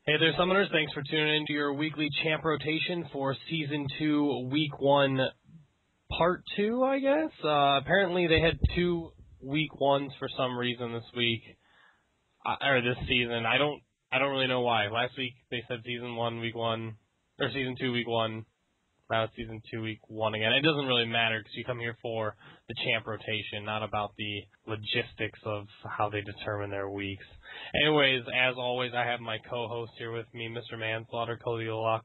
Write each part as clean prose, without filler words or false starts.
Hey there, Summoners. Thanks for tuning into your weekly champ rotation for Season 2, Week 1, Part 2, I guess. Apparently they had 2 Week 1s for some reason this week, or this season. I don't really know why. Last week they said Season 1, Week 1, or Season 2, Week 1. Now it's Season 2, Week 1 again. It doesn't really matter because you come here for the champ rotation, not about the logistics of how they determine their weeks. Anyways, as always, I have my co-host here with me, Mr. Manslaughter, Cody. I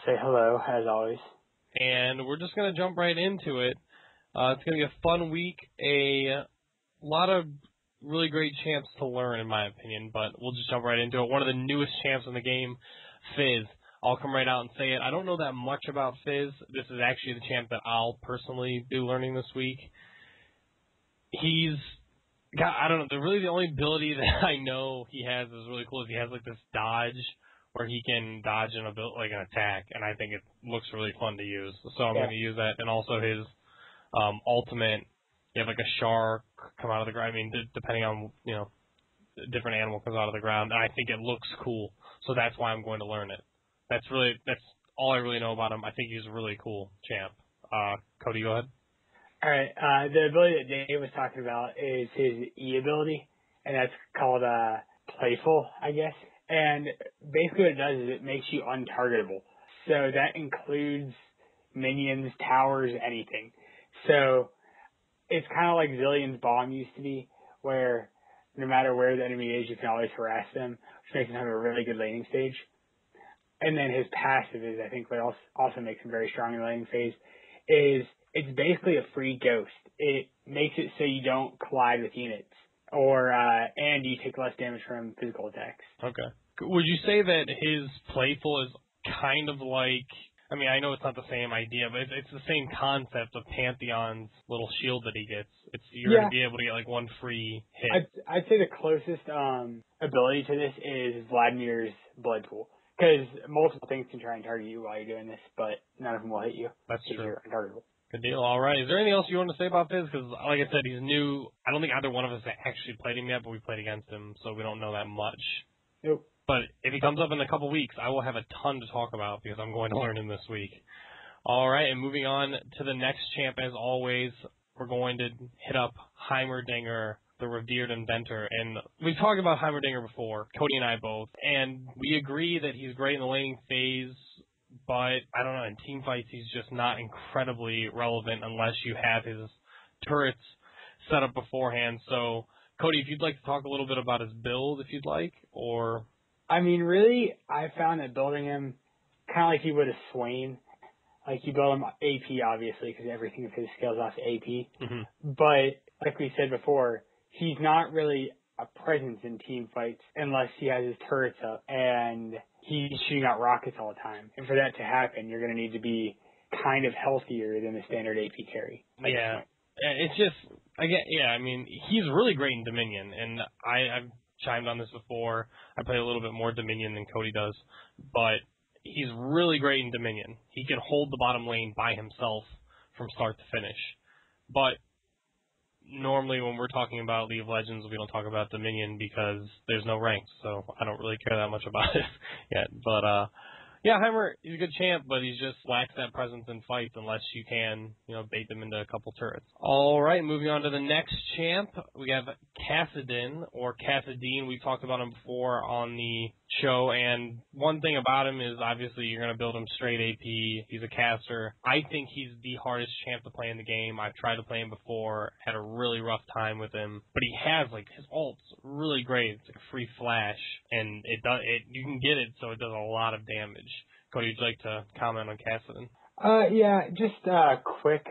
say hello, as always. And we're just going to jump right into it. It's going to be a fun week, a lot of really great champs to learn, in my opinion, but we'll just jump right into it. One of the newest champs in the game, Fizz. I'll come right out and say it. I don't know that much about Fizz. This is actually the champ that I'll personally be learning this week. He's got, I don't know, the only ability that I know he has is really cool is he has like this dodge where he can dodge an attack, and I think it looks really fun to use. So I'm going to use that. And also his ultimate, you have like a shark come out of the ground. I mean, depending on, different animal comes out of the ground, and I think it looks cool. So that's why I'm going to learn it. That's all I really know about him. I think he's a really cool champ. Cody, go ahead. All right. The ability that Dave was talking about is his E ability, and that's called Playful, I guess. And basically what it does is it makes you untargetable. So that includes minions, towers, anything. So it's kind of like Zillion's Bomb used to be, where no matter where the enemy is, you can always harass them, which makes him have a really good laning stage. And then his passive is, I think, what also makes him very strong in the laning phase, is it's basically a free ghost. It makes it so you don't collide with units, and you take less damage from physical attacks. Okay. Would you say that his Playful is kind of like, I mean, I know it's not the same idea, but it's the same concept of Pantheon's little shield that he gets. You're going to be able to get like one free hit. I'd say the closest ability to this is Vladimir's Blood Pool. Because multiple things can try and target you while you're doing this, but none of them will hit you. That's true. You're untargetable. Good deal. All right. Is there anything else you want to say about Fizz? Because, like I said, he's new. I don't think either one of us actually played him yet, but we played against him, so we don't know that much. Nope. But if he comes up in a couple weeks, I will have a ton to talk about because I'm going to learn him this week. All right. And moving on to the next champ, as always, we're going to hit up Heimerdinger, the revered inventor. And we've talked about Heimerdinger before, Cody and I both, and we agree that he's great in the laning phase, but I don't know, in team fights he's just not incredibly relevant unless you have his turrets set up beforehand. So, Cody, if you'd like to talk a little bit about his build, if you'd like, or... I mean, really, I found that building him kind of like you would a Swain. Like, you build him AP, obviously, because everything of his scales off AP. Mm-hmm. But, like we said before, he's not really a presence in team fights unless he has his turrets up and he's shooting out rockets all the time. And for that to happen, you're going to need to be kind of healthier than the standard AP carry. Yeah. It's just, I mean, he's really great in Dominion, and I've chimed on this before. I play a little bit more Dominion than Cody does, but he's really great in Dominion. He can hold the bottom lane by himself from start to finish. But normally when we're talking about League of Legends, we don't talk about Dominion because there's no ranks, so I don't really care that much about it yet. But, Heimer, he's a good champ, but he just lacks that presence in fights unless you can, bait them into a couple turrets. All right, moving on to the next champ, we have Kassadin, or Kassadin. We've talked about him before on the show, and one thing about him is obviously you're going to build him straight AP. He's a caster. I think he's the hardest champ to play in the game. I've tried to play him before, had a really rough time with him, but he has his ult's really great. It's like a free flash, and you can get it so it does a lot of damage. Cody, would you like to comment on Kassadin? Just a quick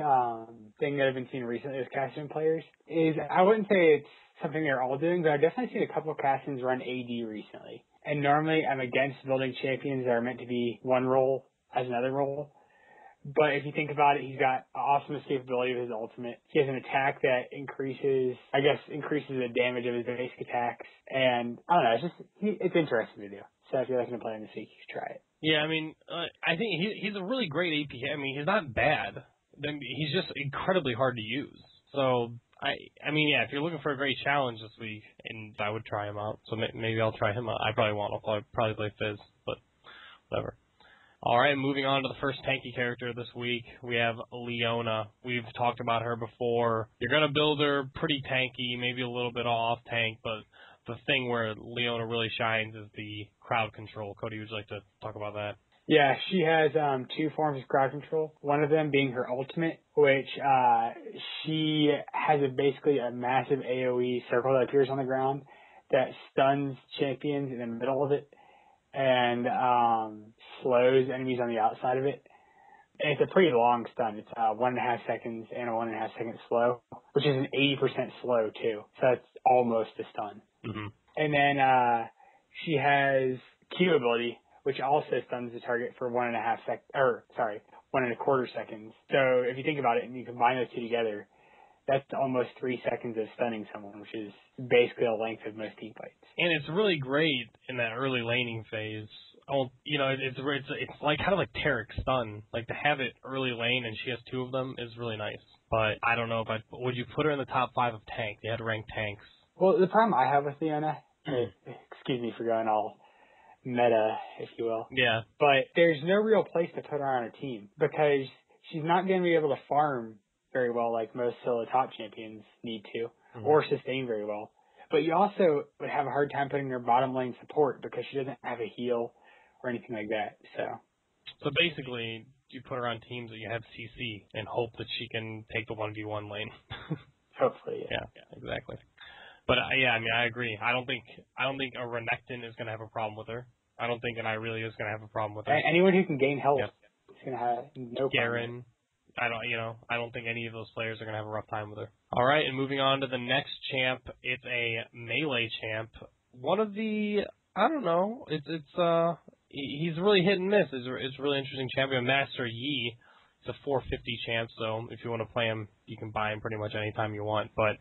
thing that I've been seeing recently with Kassadin players is I wouldn't say it's something they're all doing, but I've definitely seen a couple of Kassadins run AD recently. And normally I'm against building champions that are meant to be one role as another role. But if you think about it, he's got awesome escapability with his ultimate. He has an attack that increases the damage of his basic attacks. And I don't know, it's interesting to do. So if you're looking to play him this week, you should try it. Yeah, I mean, I think he's a really great AP. I mean, he's not bad. He's just incredibly hard to use. So I mean, yeah, if you're looking for a great challenge this week, and I would try him out, so maybe I'll try him out. I probably won't. I'll probably play Fizz, but whatever. All right, moving on to the first tanky character this week, we have Leona. We've talked about her before. You're going to build her pretty tanky, maybe a little bit off tank, but the thing where Leona really shines is the crowd control. Cody, would you like to talk about that? Yeah, she has 2 forms of crowd control. One of them being her ultimate, which she has basically a massive AoE circle that appears on the ground that stuns champions in the middle of it and slows enemies on the outside of it. And it's a pretty long stun. It's 1.5 seconds and a 1.5 second slow, which is an 80% slow too. So that's almost a stun. Mm-hmm. And then she has Q ability, which also stuns the target for 1.25 seconds. So if you think about it and you combine those two together, that's almost 3 seconds of stunning someone, which is basically the length of most team fights. And it's really great in that early laning phase. You know, it's like kind of like Tarek's stun. Like to have it early lane and she has 2 of them is really nice. But I don't know if would you put her in the top 5 of tank? They had to rank tanks. Well, the problem I have with Leona, excuse me for going all meta, if you will. Yeah. But there's no real place to put her on a team because she's not going to be able to farm very well like most solo top champions need to, or sustain very well. But you also would have a hard time putting her bottom lane support because she doesn't have a heal or anything like that. So basically, you put her on teams that you have CC and hope that she can take the 1v1 lane. Hopefully, yeah, exactly. But yeah, I mean, I agree. I don't think a Renekton is going to have a problem with her. I don't think an Irelia is going to have a problem with her. Anyone who can gain health is going to have no problem. Garen, I don't think any of those players are going to have a rough time with her. All right, and moving on to the next champ, it's a melee champ. One of the, I don't know, he's really hit and miss. It's a really interesting champion. Master Yi. It's a 450 champ, so if you want to play him, you can buy him pretty much anytime you want. But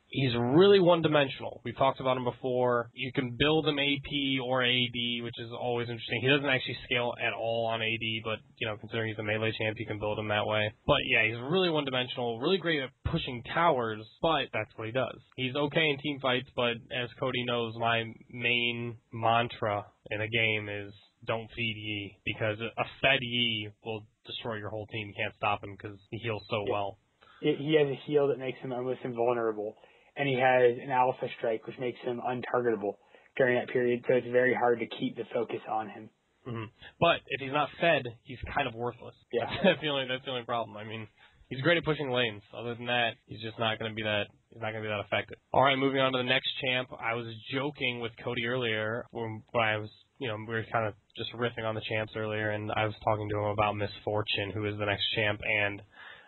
he's really one-dimensional. We've talked about him before. You can build him AP or AD, which is always interesting. He doesn't actually scale at all on AD, but, you know, considering he's a melee champ, you can build him that way. But, yeah, he's really one-dimensional, really great at pushing towers, but that's what he does. He's okay in team fights, but as Cody knows, my main mantra in a game is don't feed Yi, because a fed Yi will destroy your whole team. You can't stop him because he heals so well. He has a heal that makes him almost invulnerable. And he has an alpha strike, which makes him untargetable during that period, so it's very hard to keep the focus on him. Mm-hmm. But if he's not fed, he's kind of worthless. Yeah, that's the only problem. I mean, he's great at pushing lanes. Other than that, he's just not going to be that. He's not going to be that effective. All right, moving on to the next champ. I was joking with Cody earlier when I was, we were kind of just riffing on the champs earlier, and I was talking to him about Misfortune, who is the next champ, and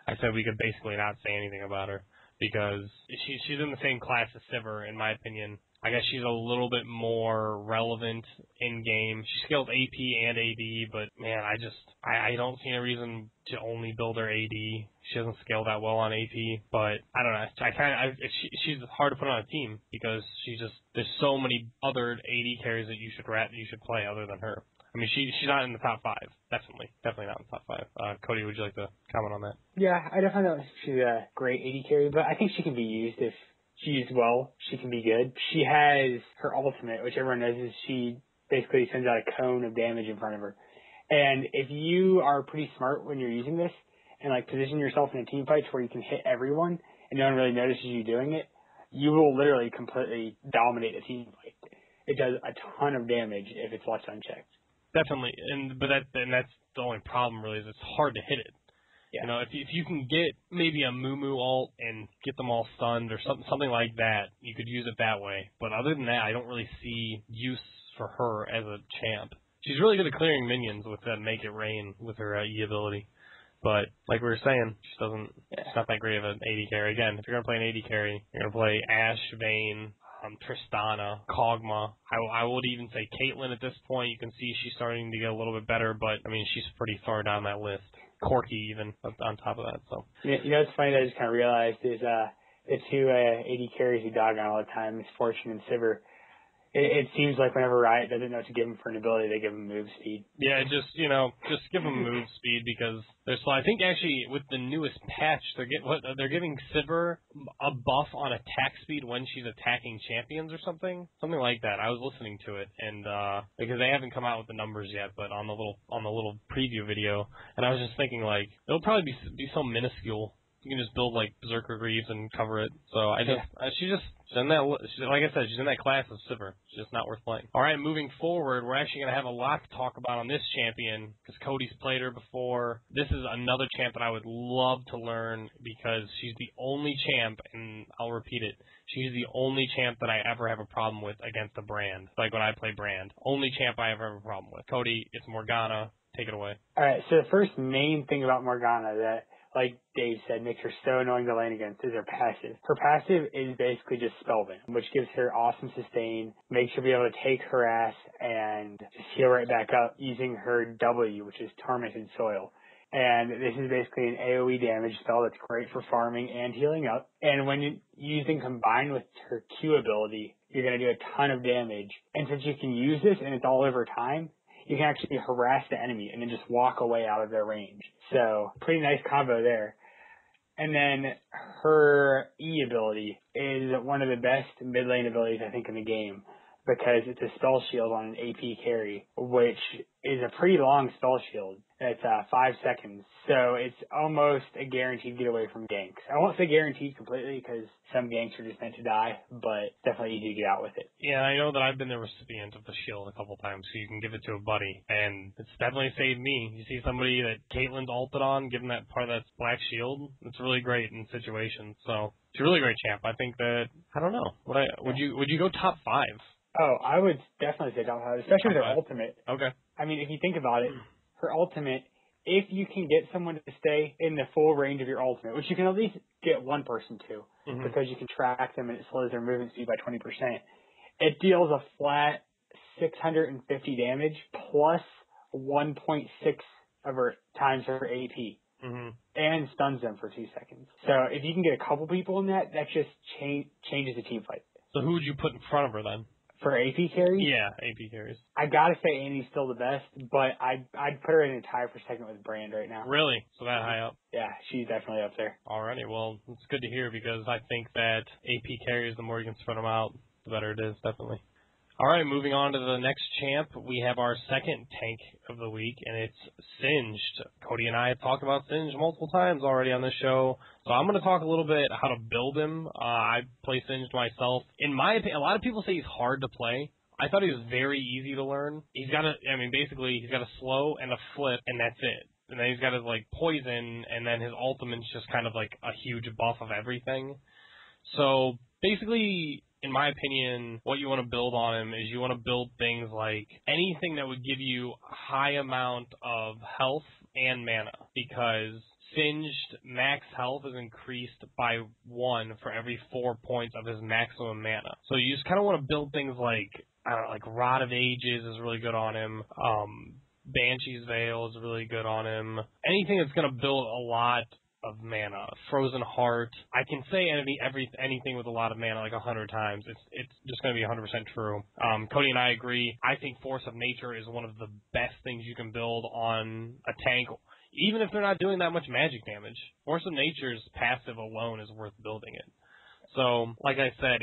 I said we could basically not say anything about her, because she's in the same class as Sivir, in my opinion. I guess she's a little bit more relevant in-game. She scales AP and AD, but, man, I don't see any reason to only build her AD. She doesn't scale that well on AP, but I don't know. She's hard to put on a team because there's so many other AD carries that you should play other than her. I mean, she's not in the top 5. Definitely not in the top 5. Cody, would you like to comment on that? Yeah, I definitely know she's a great AD carry, but I think she can be used if she used well. She can be good. She has her ultimate, which everyone knows is she basically sends out a cone of damage in front of her. And if you are pretty smart when you're using this and like position yourself in a team fight where you can hit everyone and no one really notices you doing it, you will literally completely dominate a team fight. It does a ton of damage if it's left unchecked. Definitely, but that's the only problem really, is it's hard to hit it. Yeah. If you can get maybe a Moo ult and get them all stunned or something like that, you could use it that way. But other than that, I don't really see use for her as a champ. She's really good at clearing minions with that Make It Rain with her E ability. But like we were saying, she's not that great of an AD carry. Again, if you're going to play an AD carry, you're going to play Ashe, Vayne, Tristana, Kog'Maw. I would even say Caitlyn at this point. You can see she's starting to get a little bit better, but I mean, she's pretty far down that list. Corki even on top of that. So it's funny that I just kind of realized is the two AD carries we dog on all the time, Misfortune and Sivir. It seems like whenever Riot doesn't know what to give him for an ability, they give him move speed. Yeah, just give him move speed because there's. I think actually with the newest patch, they're giving Sivir a buff on attack speed when she's attacking champions or something like that. I was listening to it, and because they haven't come out with the numbers yet, but on the little preview video, and I was just thinking like it'll probably be so minuscule. You can just build like Berserker Greaves and cover it. So she's in that, like I said, she's in that class of Sivir. She's just not worth playing. All right, moving forward, we're actually going to have a lot to talk about on this champion because Cody's played her before. This is another champ that I would love to learn because she's the only champ, and I'll repeat it, she's the only champ that I ever have a problem with against a brand. Like when I play brand. Only champ I ever have a problem with. Cody, it's Morgana. Take it away. All right, so the first main thing about Morgana that, like Dave said, makes her so annoying to lane against is her passive. Her passive is basically just Spellbind, which gives her awesome sustain, makes her be able to take her ass and just heal right back up using her W, which is Tormented Soil. And this is basically an AoE damage spell that's great for farming and healing up. And when you use and combine with her Q ability, you're going to do a ton of damage. And since you can use this and it's all over time, you can actually harass the enemy and then just walk away out of their range. So, pretty nice combo there. And then her E ability is one of the best mid lane abilities I think in the game because it's a spell shield on an AP carry, which is a pretty long spell shield. It's 5 seconds, so it's almost a guaranteed get away from ganks. I won't say guaranteed completely because some ganks are just meant to die, but definitely easy to get out with it. Yeah, I know that I've been the recipient of the shield a couple times, so you can give it to a buddy, and it's definitely saved me. You see somebody that Caitlyn's ulted on, give them that part of that black shield, it's really great in situations. So it's a really great champ. I think that I don't know. Would you go top 5? Oh, I would definitely say top 5, especially with her ultimate. Okay. I mean, if you think about it, her ultimate, if you can get someone to stay in the full range of your ultimate, which you can at least get one person to, because you can track them and it slows their movement speed by 20%, it deals a flat 650 damage plus 1.6 of her times her AP. And stuns them for 2 seconds. So if you can get a couple people in that just changes the team fight. So who would you put in front of her then? For AP carries? Yeah, AP carries. I gotta say Annie's still the best, but I'd put her in a tie for second with Brand right now. Really? So that high up? Yeah, she's definitely up there. Alrighty, well, it's good to hear because I think that AP carries, the more you can spread them out, the better it is, definitely. Alright, moving on to the next champ, we have our second tank of the week, and it's Singed. Cody and I have talked about Singed multiple times already on this show, so I'm going to talk a little bit how to build him. I play Singed myself. In my opinion, a lot of people say he's hard to play. I thought he was very easy to learn. He's got basically he's got a slow and a flip, and that's it. And then he's got his, poison, and then his ultimate's just kind of like a huge buff of everything. So, basically, in my opinion, what you want to build on him is you want to build things like anything that would give you a high amount of health and mana, because Singed max health is increased by 1 for every 4 points of his maximum mana. So you just kind of want to build things like, I don't know, like Rod of Ages is really good on him. Banshee's Veil is really good on him. Anything that's going to build a lot of mana. Frozen Heart. I can say anything with a lot of mana like 100 times. It's just going to be 100% true. Cody and I agree. I think Force of Nature is one of the best things you can build on a tank, even if they're not doing that much magic damage. Force of Nature's passive alone is worth building it. So, like I said,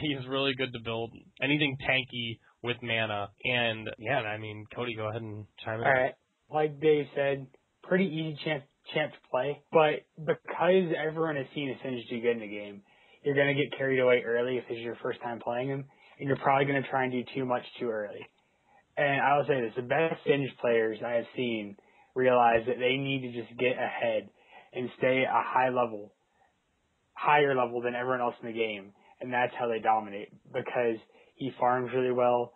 he's really good to build anything tanky with mana. And yeah, I mean, Cody, go ahead and chime in. All right, like Dave said, pretty easy champ to play, but because everyone has seen Singed do good in the game, you're going to get carried away early if this is your first time playing him, and you're probably going to try and do too much too early. And I will say this, the best Singed players I have seen realize that they need to just get ahead and stay a higher level than everyone else in the game, and that's how they dominate, because he farms really well,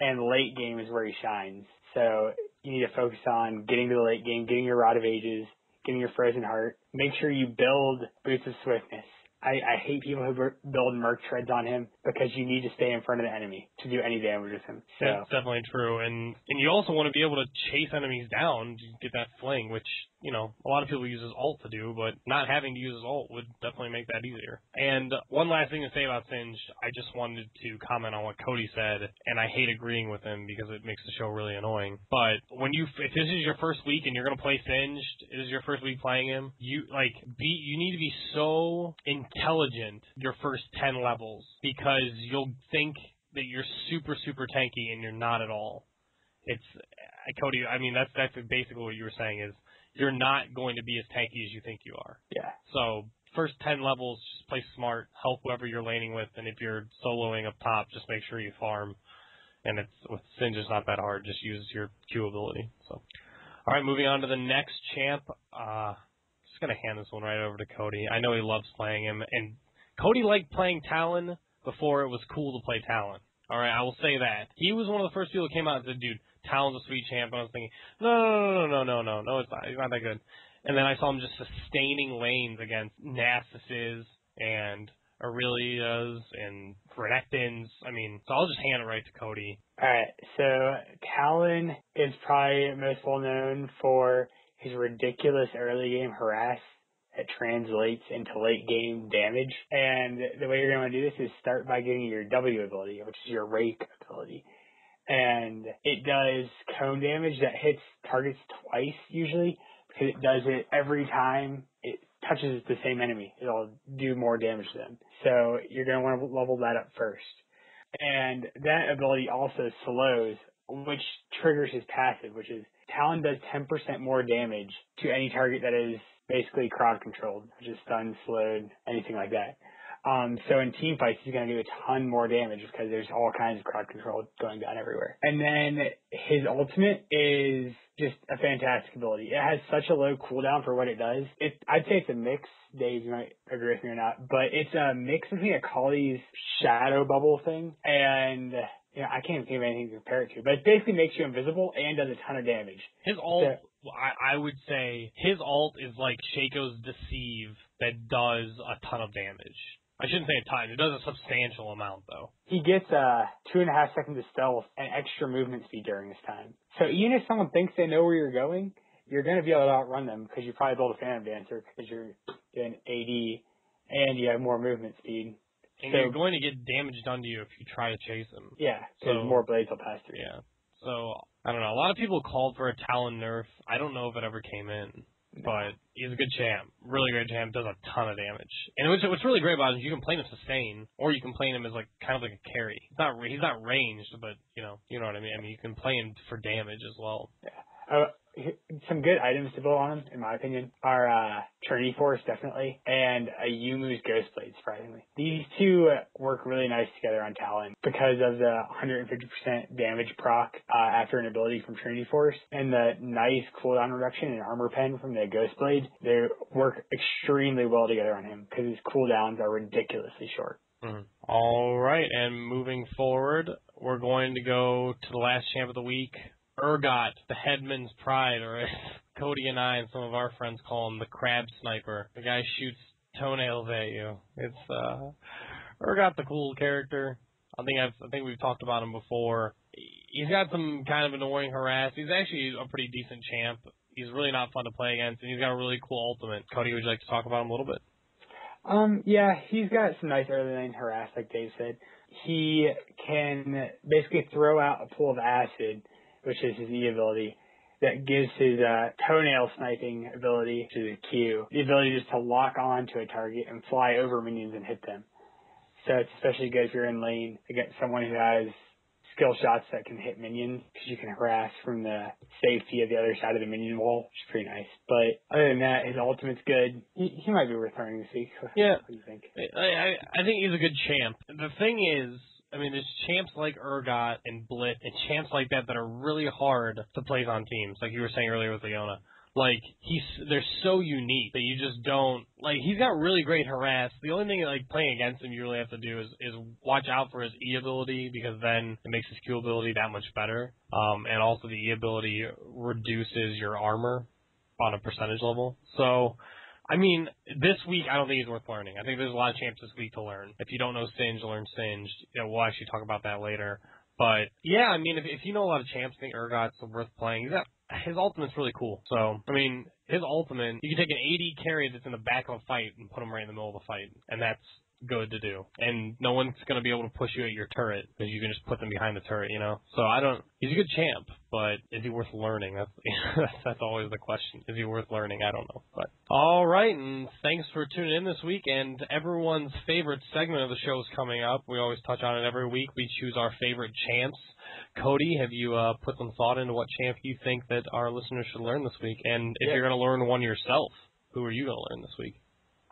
and late game is where he shines. So you need to focus on getting to the late game, getting your Rod of Ages, getting your Frozen Heart. Make sure you build Boots of Swiftness. I hate people who build Merc Treads on him because you need to stay in front of the enemy to do any damage with him. So. That's definitely true. And you also want to be able to chase enemies down to get that fling, which a lot of people use his ult to do, but not having to use his ult would definitely make that easier. And one last thing to say about Singed, I just wanted to comment on what Cody said, and I hate agreeing with him because it makes the show really annoying. But if this is your first week and you're going to play Singed, it is your first week playing him, you need to be so intelligent your first 10 levels, because you'll think that you're super, super tanky and you're not at all. Cody, I mean, that's basically what you were saying, is you're not going to be as tanky as you think you are. Yeah. So first 10 levels, just play smart, help whoever you're laning with, and if you're soloing up top, just make sure you farm. And with Singed, it's not that hard. Just use your Q ability. So, all right, moving on to the next champ. Just gonna hand this one right over to Cody. I know he loves playing him, and Cody liked playing Talon before it was cool to play Talon. All right, I will say that. He was one of the first people that came out and said, dude, Talon's a sweet champ. And I was thinking, no, it's not. He's not that good. And then I saw him just sustaining lanes against Nasus's and Aurelia's and Renekton's. I mean, so I'll just hand it right to Cody. All right, so Talon is probably most well known for his ridiculous early game harass that translates into late game damage. And the way you're going to do this is start by getting your W ability, which is your rake ability. And it does cone damage that hits targets twice usually, because it does it every time it touches the same enemy. It'll do more damage to them. So you're going to want to level that up first. And that ability also slows, which triggers his passive, which is Talon does 10% more damage to any target that is basically crowd controlled, which is stunned, slowed, anything like that. So in team fights, he's going to do a ton more damage because there's all kinds of crowd control going down everywhere. And then his ultimate is just a fantastic ability. It has such a low cooldown for what it does. I'd say it's a mix. Dave, you might agree with me or not, but it's a mix between a Kali's shadow bubble thing and I can't think of anything to compare it to, but it basically makes you invisible and does a ton of damage. His ult, I would say, his ult is like Shaco's Deceive that does a ton of damage. I shouldn't say a ton. It does a substantial amount, though. He gets 2.5 seconds of stealth and extra movement speed during this time. So even if someone thinks they know where you're going, you're going to be able to outrun them because you probably build a Phantom Dancer because you're doing AD and you have more movement speed. And you're going to get damage done to you if you try to chase him. Yeah, because more blades will pass through. Yeah. So, I don't know. A lot of people called for a Talon nerf. I don't know if it ever came in. But he's a good champ. Really great champ. Does a ton of damage. And what's really great about him is you can play him sustain, or you can play him as kind of like a carry. He's not ranged, but you know what I mean. I mean, you can play him for damage as well. Yeah. Some good items to build on him, in my opinion, are Trinity Force, definitely, and a Yumu's Ghostblade, surprisingly. These two work really nice together on Talon because of the 150% damage proc after an ability from Trinity Force, and the nice cooldown reduction and armor pen from the Ghostblade. They work extremely well together on him because his cooldowns are ridiculously short. Mm-hmm. All right, and moving forward, we're going to go to the last champ of the week, Urgot, the Headman's Pride, or as Cody and I and some of our friends call him, the Crab Sniper. The guy shoots toenails at you. It's Urgot, the cool character. I think we've talked about him before. He's got some kind of annoying harass. He's actually a pretty decent champ. He's really not fun to play against, and he's got a really cool ultimate. Cody, would you like to talk about him a little bit? Yeah, he's got some nice early lane harass, like Dave said. He can basically throw out a pool of acid, which is his E ability, that gives his toenail sniping ability, which is a Q, the ability just to lock on to a target and fly over minions and hit them. So it's especially good if you're in lane against someone who has skill shots that can hit minions, because you can harass from the safety of the other side of the minion wall, which is pretty nice. But other than that, his ultimate's good. He might be worth learning this week. Yeah. What do you think? I think he's a good champ. The thing is, I mean, there's champs like Urgot and Blit and champs like that are really hard to place on teams, like you were saying earlier with Leona. Like, they're so unique that you just don't, like, he's got really great harass. The only thing, like, playing against him you really have to do is watch out for his E ability, because then it makes his Q ability that much better. And also the E ability reduces your armor on a percentage level. So, I mean, this week, I don't think he's worth learning. I think there's a lot of champs this week to learn. If you don't know Singed, learn Singed. We'll actually talk about that later. But, yeah, I mean, if you know a lot of champs, I think Urgot's worth playing. He's got his ultimate's really cool. So, I mean, his ultimate, you can take an AD carry that's in the back of a fight and put him right in the middle of the fight, and that's good to do. And no one's going to be able to push you at your turret because you can just put them behind the turret, you know? So he's a good champ, but is he worth learning? That's always the question. Is he worth learning? I don't know. But all right, and thanks for tuning in this week. And everyone's favorite segment of the show is coming up. We always touch on it every week. We choose our favorite champs. Cody, have you put some thought into what champ you think that our listeners should learn this week? And if you're going to learn one yourself, who are you going to learn this week?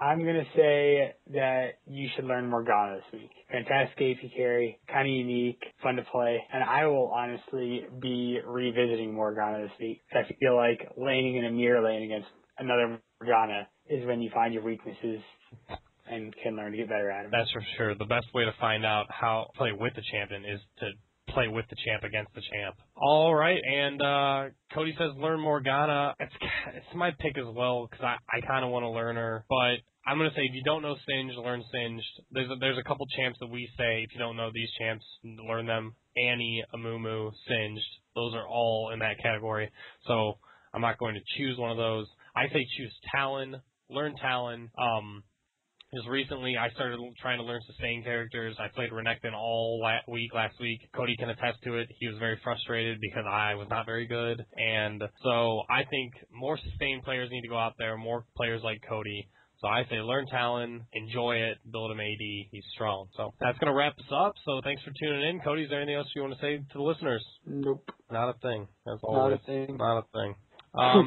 I'm going to say that you should learn Morgana this week. Fantastic AP carry, kind of unique, fun to play, and I will honestly be revisiting Morgana this week. I feel like laning in a mirror lane against another Morgana is when you find your weaknesses and can learn to get better at them. That's for sure. The best way to find out how to play with the champion is to play with the champ against the champ. All right, and Cody says learn Morgana. It's my pick as well because I kind of want to learn her, but I'm going to say if you don't know Singed, learn Singed. There's a couple champs that we say if you don't know these champs, learn them. Annie, Amumu, Singed. Those are all in that category. So I'm not going to choose one of those. I say choose Talon. Learn Talon. Just recently, I started trying to learn sustain characters. I played Renekton all last week. Cody can attest to it. He was very frustrated because I was not very good. And so I think more sustain players need to go out there, more players like Cody. So I say learn Talon, enjoy it, build him AD. He's strong. So that's going to wrap us up. So thanks for tuning in. Cody, is there anything else you want to say to the listeners? Nope. Not a thing. As always. Not a thing.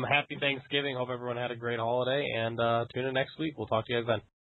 Happy Thanksgiving. Hope everyone had a great holiday. And tune in next week. We'll talk to you guys then.